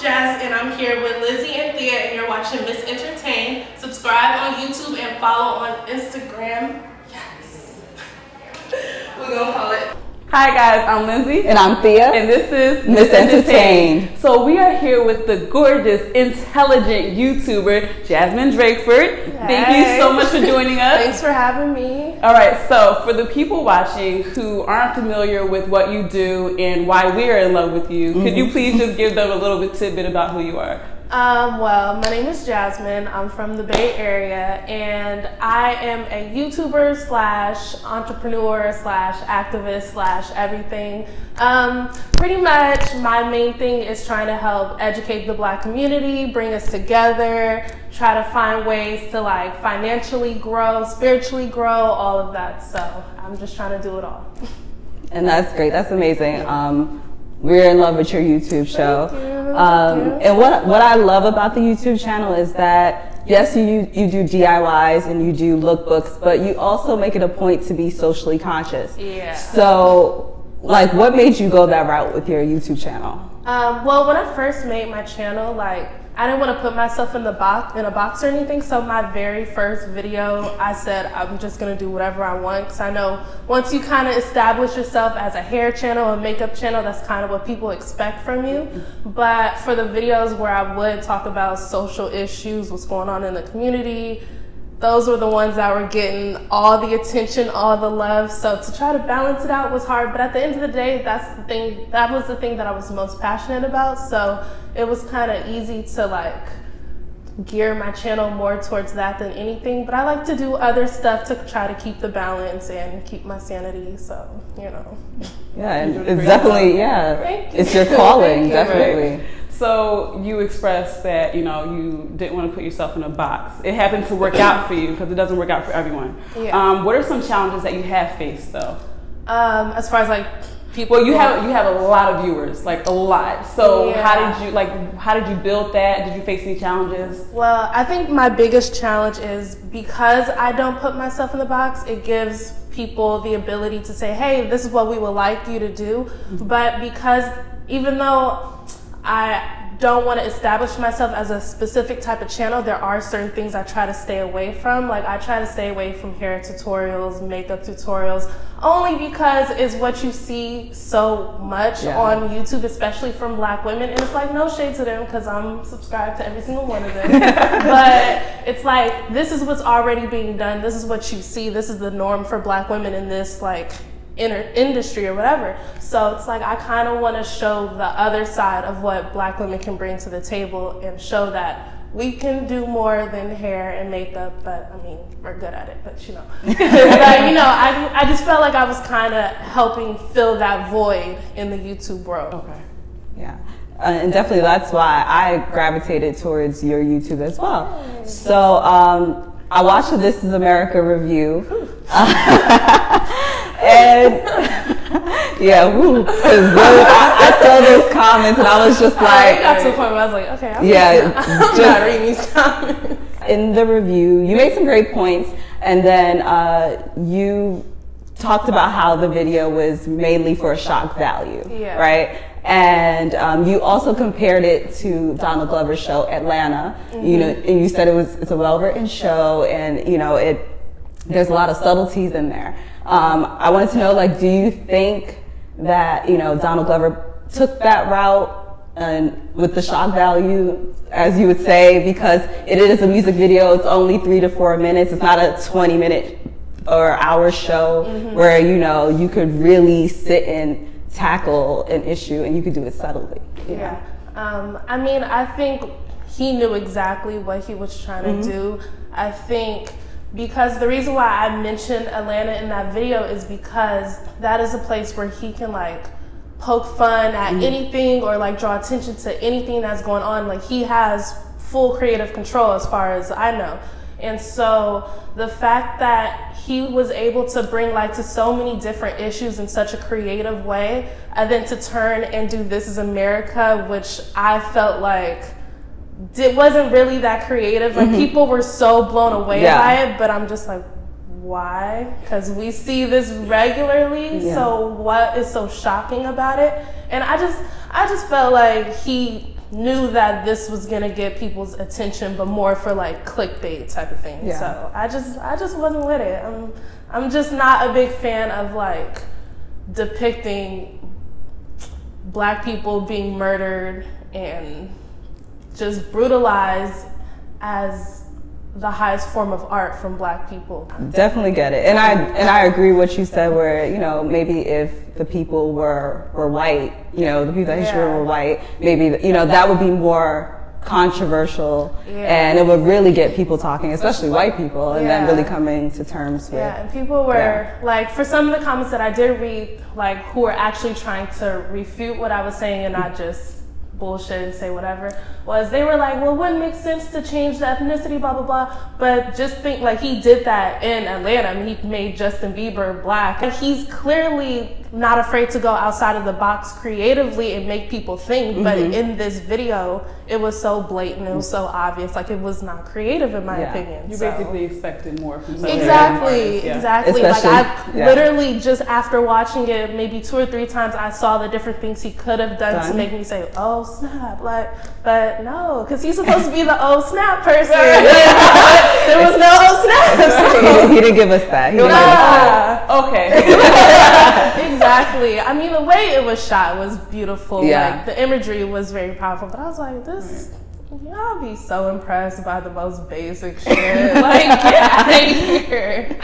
Jazz, and I'm here with Lizzie and Thea, and you're watching Miss Entertain. Subscribe on YouTube and follow on Instagram. Yes. We're gonna call it. Hi guys, I'm Lizzie. And I'm Thea. And this is Miss Entertain. So we are here with the gorgeous, intelligent YouTuber, Jasmine Drakeford. Hey. Thank you so much for joining us. Thanks for having me. All right, so for the people watching who aren't familiar with what you do and why we are in love with you, could you please just give them a little bit tidbit about who you are? Well, my name is Jasmine. I'm from the Bay Area, and I am a YouTuber slash entrepreneur slash activist slash everything. Pretty much my main thing is trying to help educate the Black community, bring us together, try to find ways to like financially grow, spiritually grow, all of that. So I'm just trying to do it all. And that's great. That's amazing. We're in love with your YouTube show. Thank you. And what I love about the YouTube channel is that, yes, you do DIYs and you do lookbooks, but you also make it a point to be socially conscious. Yeah. So, like, what made you go that route with your YouTube channel? Well, when I first made my channel, like, I didn't want to put myself in a box or anything. So my very first video, I said I'm just gonna do whatever I want, because I know once you kind of establish yourself as a hair channel, a makeup channel, that's kind of what people expect from you. But for the videos where I would talk about social issues, what's going on in the community, those were the ones that were getting all the attention, all the love. So to try to balance it out was hard, but at the end of the day, that was the thing that I was most passionate about. So it was kind of easy to like gear my channel more towards that than anything. But I like to do other stuff to try to keep the balance and keep my sanity. So, you know. Yeah, and it's definitely, it's your calling, definitely. Right. So you expressed that, you know, you didn't want to put yourself in a box. It happened to work out for you because it doesn't work out for everyone. Yeah. What are some challenges that you have faced though? As far as like people. Well, you have a lot of viewers, like a lot. So Yeah. how did you build that? Did you face any challenges? Well, I think my biggest challenge is because I don't put myself in the box, it gives people the ability to say, hey, this is what we would like you to do. But because even though I don't want to establish myself as a specific type of channel, there are certain things I try to stay away from. Like I try to stay away from hair tutorials, makeup tutorials, only because it's what you see so much on YouTube, especially from Black women. And it's like no shade to them because I'm subscribed to every single one of them. But it's like, this is what's already being done. This is what you see. This is the norm for Black women in this like industry or whatever. So it's like I kind of want to show the other side of what Black women can bring to the table and show that we can do more than hair and makeup. But I mean, we're good at it, but you know. But you know, I just felt like I was kind of helping fill that void in the YouTube world. Okay. Yeah. And definitely that's why I gravitated towards your YouTube as well. So I watched the This Is America review. And I saw those comments and I was just like, I got to the point where I was like, okay, I'm not reading these comments. In the review, you made some great points, and then you talked about how the video was mainly for shock value, right? And you also compared it to Donald Glover's show Atlanta. You know, and you said it's a well-written show, and you know there's a lot of subtleties in there. I wanted to know, like, do you think that, you know, Donald Glover took that route and with the shock value, as you would say, because it is a music video, it's only 3 to 4 minutes, it's not a 20-minute or hour show where, you know, you could really sit and tackle an issue and you could do it subtly. Yeah. I mean, I think he knew exactly what he was trying to do. I think because the reason why I mentioned Atlanta in that video is because that is a place where he can like poke fun at anything or like draw attention to anything that's going on. Like he has full creative control as far as I know. And so the fact that he was able to bring light to so many different issues in such a creative way, and then to turn and do This Is America, which I felt like it wasn't really that creative. Like people were so blown away by it, but I'm just like, why? Because we see this regularly. So what is so shocking about it? And I just felt like he knew that this was gonna get people's attention, but more for like clickbait type of thing. Yeah. So I just wasn't with it. I'm just not a big fan of like depicting Black people being murdered and just brutalized as the highest form of art from Black people. Definitely get it, and I agree with what you said. Where maybe if the people were white, the people that history were white, maybe that would be more controversial, and it would really get people talking, especially white people, and then really coming to terms with. Yeah, and people were like, for some of the comments that I did read, like who were actually trying to refute what I was saying and not just bullshit and say whatever, was they were like, well, it wouldn't make sense to change the ethnicity, blah, blah, blah. But just think, like, he did that in Atlanta. I mean, he made Justin Bieber Black. And he's clearly not afraid to go outside of the box creatively and make people think. But in this video, it was so blatant, it was so obvious. Like, it was not creative, in my opinion. You basically expected more from somebody. Exactly. Especially, like, I literally just after watching it maybe 2 or 3 times, I saw the different things he could have done to make me say, oh, snap. Like, but no, because he's supposed to be the oh, snap person. There was no oh, snap. He didn't give us that. Okay. Exactly. I mean, the way it was shot was beautiful. Like, the imagery was very powerful. But I was like, y'all be so impressed by the most basic shit. Like, get out of here.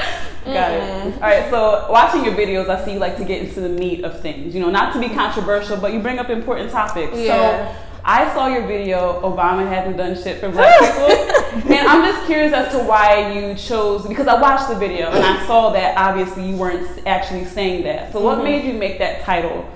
Got it. All right, so watching your videos, I see you like to get into the meat of things. Not to be controversial, but you bring up important topics. So I saw your video, Obama hasn't done shit for Black people. And I'm just curious as to why you chose, because I watched the video and I saw that obviously you weren't actually saying that. So what made you make that title?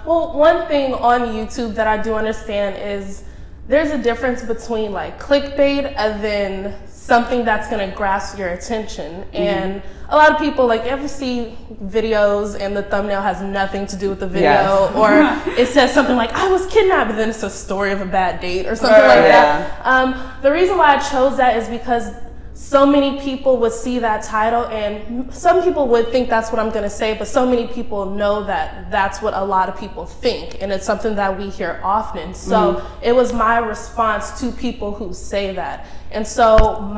Well, one thing on YouTube that I do understand is there's a difference between like clickbait and then something that's gonna grasp your attention. And a lot of people, like, ever see videos and the thumbnail has nothing to do with the video, or it says something like, I was kidnapped, and then it's a story of a bad date or something like that. The reason why I chose that is because so many people would see that title, and some people would think that's what I'm gonna say, but so many people know that that's what a lot of people think, and it's something that we hear often. So it was my response to people who say that. And so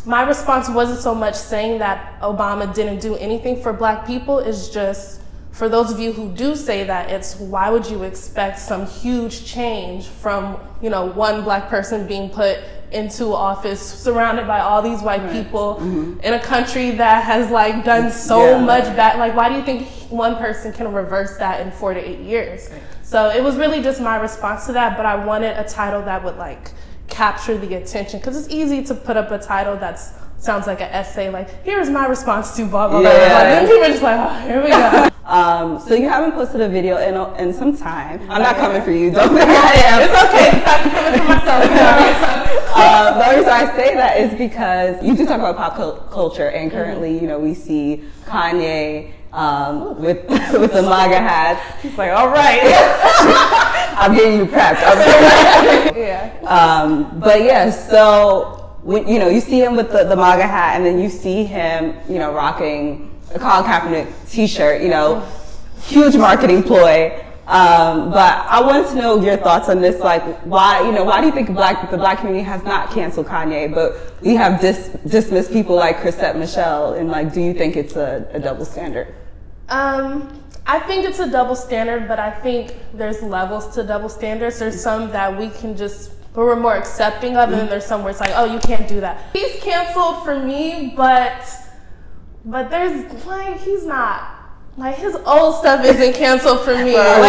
my response wasn't so much saying that Obama didn't do anything for Black people. It's just, for those of you who do say that, it's why would you expect some huge change from, one Black person being put into office surrounded by all these white people in a country that has like done so much bad. Like, why do you think one person can reverse that in 4 to 8 years? So it was really just my response to that, but I wanted a title that would like capture the attention, because it's easy to put up a title that sounds like an essay, like, here's my response to blah blah blah. Then people are just like, oh, here we go. So you haven't posted a video in some time. I'm not coming for you. Don't think I am. It's okay. I'm coming for myself. The reason I say that is because you do talk about pop culture, and currently, we see Kanye with the MAGA hats. He's like, all right. I'm getting you prepped. But yeah, so when, you see him with the MAGA hat, and then you see him, rocking a Colin Kaepernick t-shirt, huge marketing ploy. But I wanted to know your thoughts on this, like, why do you think the black community has not canceled Kanye, but we have dismissed people like Chrisette Michelle, and like, do you think it's a double standard? I think it's a double standard, but I think there's levels to double standards. There's some that we can just, we're more accepting of, and then there's some where it's like, oh, you can't do that. He's canceled for me, but there's like, he's not. Like, his old stuff isn't canceled for me. Like,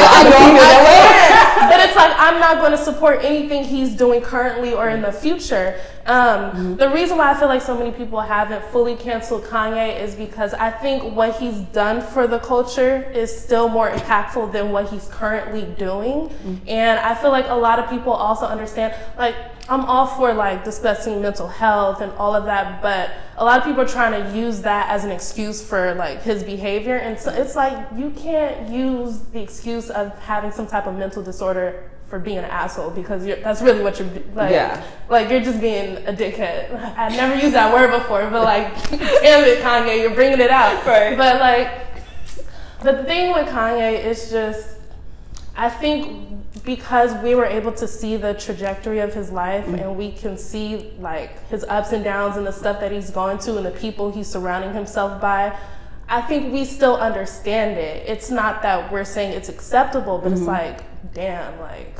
but it's like, I'm not going to support anything he's doing currently or in the future. The reason why I feel like so many people haven't fully canceled Kanye is because I think what he's done for the culture is still more impactful than what he's currently doing. And I feel like a lot of people also understand, like, I'm all for like discussing mental health and all of that, but a lot of people are trying to use that as an excuse for like his behavior. And so it's like, you can't use the excuse of having some type of mental disorder for being an asshole, because that's really what you're like. Like, you're just being a dickhead. I've never used that word before, but like, damn it, Kanye, you're bringing it out. But like, the thing with Kanye is just, I think because we were able to see the trajectory of his life and we can see like his ups and downs and the stuff that he's gone to and the people he's surrounding himself by, I think we still understand it. It's not that we're saying it's acceptable, but it's like, damn, like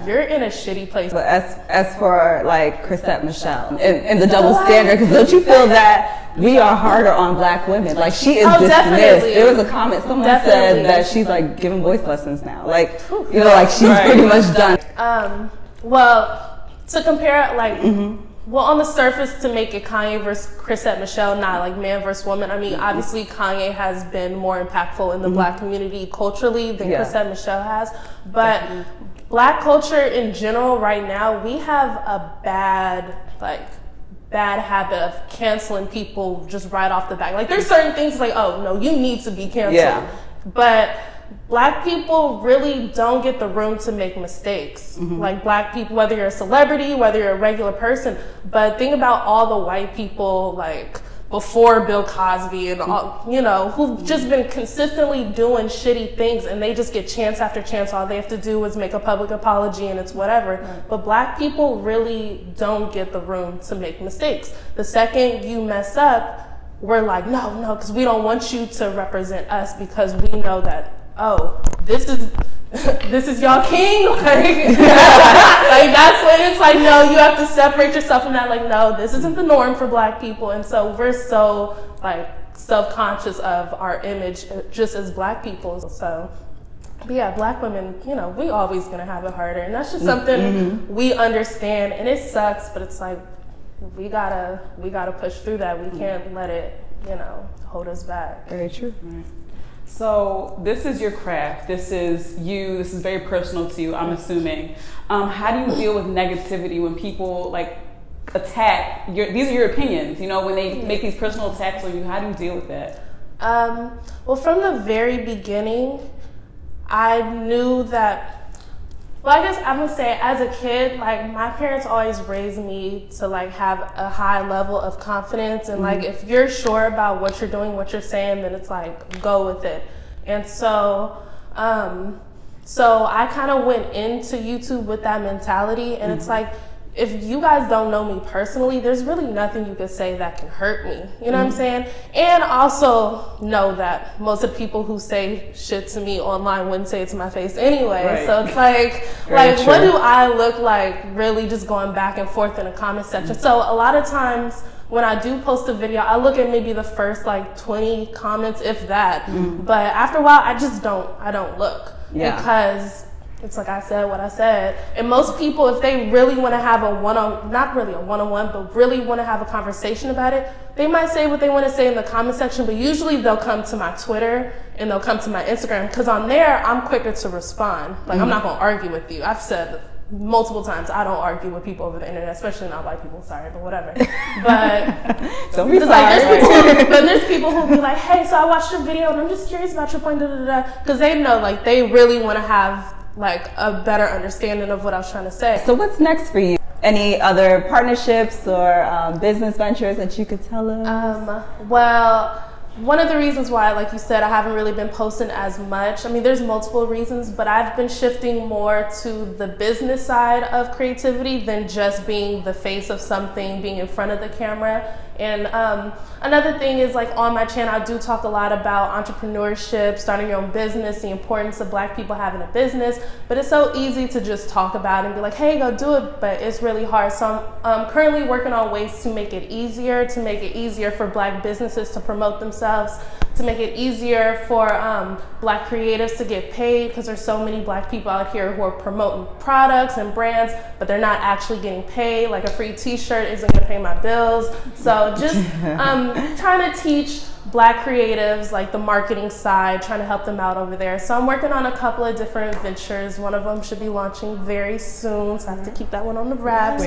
you're in a shitty place. But as for like Chrisette Michele and the double standard, because don't you feel that we are harder on black women? Like she is dismissed. Definitely. There was a comment, someone said that she's like giving voice lessons now. Like, you know, like she's pretty much done. Well, to compare like, well, on the surface, to make it Kanye versus Chrisette Michele, not like man versus woman. I mean, obviously Kanye has been more impactful in the black community culturally than Chrisette Michele has, but black culture in general right now, we have a bad habit of canceling people just right off the bat. Like there's certain things like, oh no, you need to be canceled. But black people really don't get the room to make mistakes. Like black people, whether you're a celebrity, whether you're a regular person, but think about all the white people like before Bill Cosby and all, you know, who've just been consistently doing shitty things and they just get chance after chance. All they have to do is make a public apology and it's whatever. But black people really don't get the room to make mistakes. The second you mess up, we're like, no, because we don't want you to represent us because we know that, oh, this is y'all king. Like, like that's when it's like, no, you have to separate yourself from that. Like, no, this isn't the norm for black people. And so we're so like self-conscious of our image just as black people. So, but yeah, black women, you know, we always gonna have it harder. And that's just something we understand, and it sucks, but it's like, we gotta push through that. We can't let it, you know, hold us back. Very true. So this is your craft. This is you. This is very personal to you, I'm assuming. How do you deal with negativity when people like attack these are your opinions, you know, when they make these personal attacks on you? How do you deal with that? Well, from the very beginning, I knew that, well, I guess I'm gonna say as a kid, like my parents always raised me to like have a high level of confidence and like if you're sure about what you're doing, what you're saying, then it's like go with it. And so I kind of went into YouTube with that mentality, and it's like, if you guys don't know me personally, there's really nothing you could say that can hurt me. You know what I'm saying? And also know that most of the people who say shit to me online wouldn't say it to my face anyway. Right. So it's like what do I look like really just going back and forth in a comment section? So a lot of times when I do post a video, I look at maybe the first like 20 comments, if that. But after a while, I don't look because it's like I said what I said. And most people, if they really want to have not really a one-on-one, but really want to have a conversation about it, they might say what they want to say in the comment section, but usually they'll come to my Twitter and they'll come to my Instagram, because on there, I'm quicker to respond. Like, I'm not going to argue with you. I've said multiple times, I don't argue with people over the internet, especially not white people, sorry, but whatever. But don't be sorry. Like, there's people who'll be like, hey, so I watched your video and I'm just curious about your point, because they know, like, they really want to have like a better understanding of what I was trying to say. So what's next for you? Any other partnerships or business ventures that you could tell us? Well, one of the reasons why, like you said, I haven't really been posting as much. I mean, there's multiple reasons, but I've been shifting more to the business side of creativity than just being the face of something, being in front of the camera. And another thing is, like, on my channel, I do talk a lot about entrepreneurship, starting your own business, the importance of black people having a business, but it's so easy to just talk about it and be like, hey, go do it, but it's really hard. So I'm currently working on ways to make it easier for black businesses to promote themselves, to make it easier for black creatives to get paid, because there's so many black people out here who are promoting products and brands, but they're not actually getting paid. Like, a free t-shirt isn't gonna pay my bills. So just trying to teach black creatives, like, the marketing side, trying to help them out over there. So I'm working on a couple of different ventures. One of them should be launching very soon, so I have to keep that one on the wraps.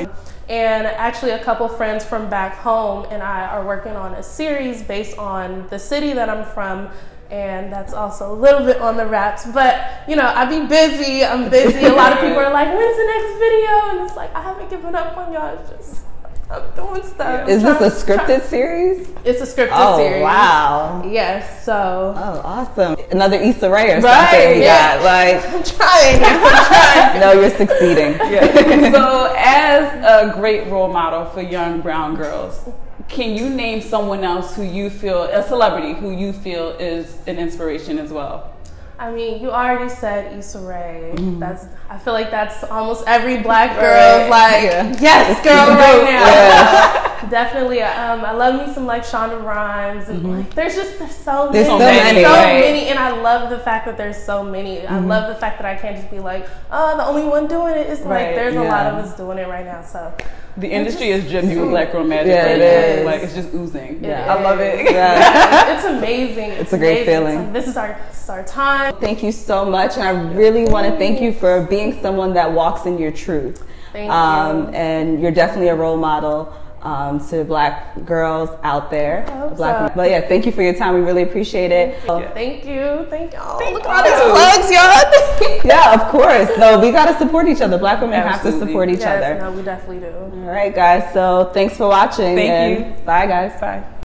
And actually, a couple friends from back home and I are working on a series based on the city that I'm from, and that's also a little bit on the wraps. But, you know, I'm busy. A lot of people are like, when's the next video? And it's like, I haven't given up on y'all. It's just I'm doing stuff. Is this a scripted series? It's a scripted series. Oh, wow. Yes, so. Oh, awesome. Another Issa Rae or something. Right, Yeah, like. I'm trying. No, you're succeeding. Yeah. So, as a great role model for young brown girls, can you name someone else who you feel, a celebrity who you feel is an inspiration as well? I mean, you already said Issa Rae. I feel like that's almost every black girl's yes, girl, right now. Yeah. Definitely. I love me some like Shonda Rhimes, and like there's so many, and I love the fact that there's so many. I love the fact that I can't just be like, oh, the only one doing it. It's like there's a lot of us doing it right now. So. The industry is genuine black girl magic. Yeah, right it is. Like it's just oozing. Yeah. I love it. Yeah. It's amazing. It's a great feeling. Like, this is our time. Thank you so much, and I really want to thank you for being someone that walks in your truth. Thank you. And you're definitely a role model to black girls out there. But yeah, thank you for your time. We really appreciate it. Thank you. Thank y'all. Look at all these plugs, y'all. Yeah, of course. No, we got to support each other. Black women have to support each other. No, we definitely do. All right, guys. So thanks for watching. Thank you. Bye, guys. Bye.